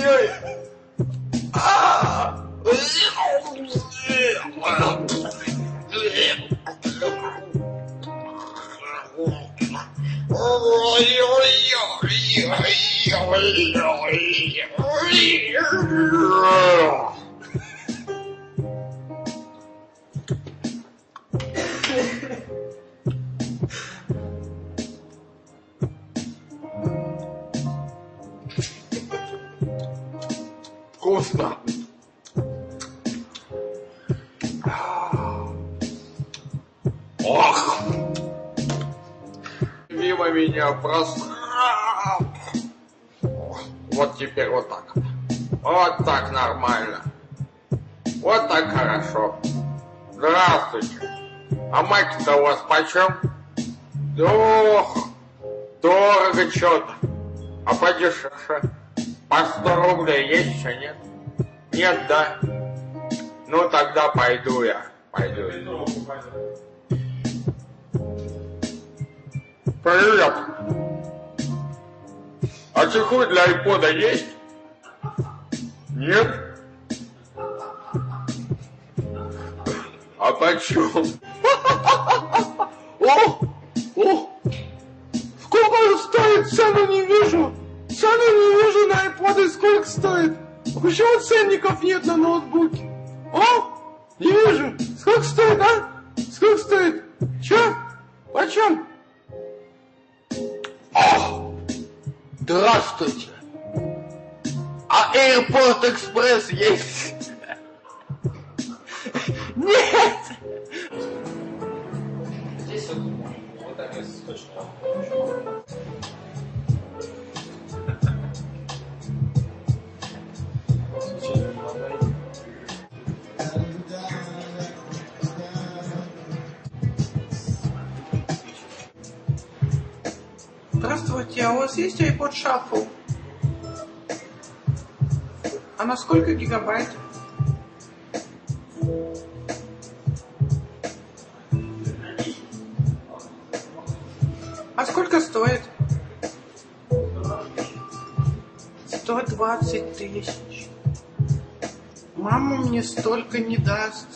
Ой-ой-ой. Вкусно. Ох! Мимо меня просрал. Вот теперь вот так. Вот так нормально. Вот так хорошо. Здравствуйте. А маки-то у вас почем? Ох, дорого что-то. А подешевше? По 100 рублей есть еще, нет? Нет, да? Ну тогда пойду я. Пойду. Привет. А чехлы для айпода есть? Нет? А почем? О! Сколько стоит? Цену не вижу. Цену не вижу на айподы. Сколько стоит? Почему ценников нет на ноутбуке? О! Не вижу. Сколько стоит, а? Сколько стоит? Че? Почем? О! Здравствуйте. А Airport Express есть? Нет! Здесь вот так точно. Здравствуйте, а у вас есть iPod Shuffle? А на сколько гигабайт? А сколько стоит? 120 тысяч. Мама мне столько не даст.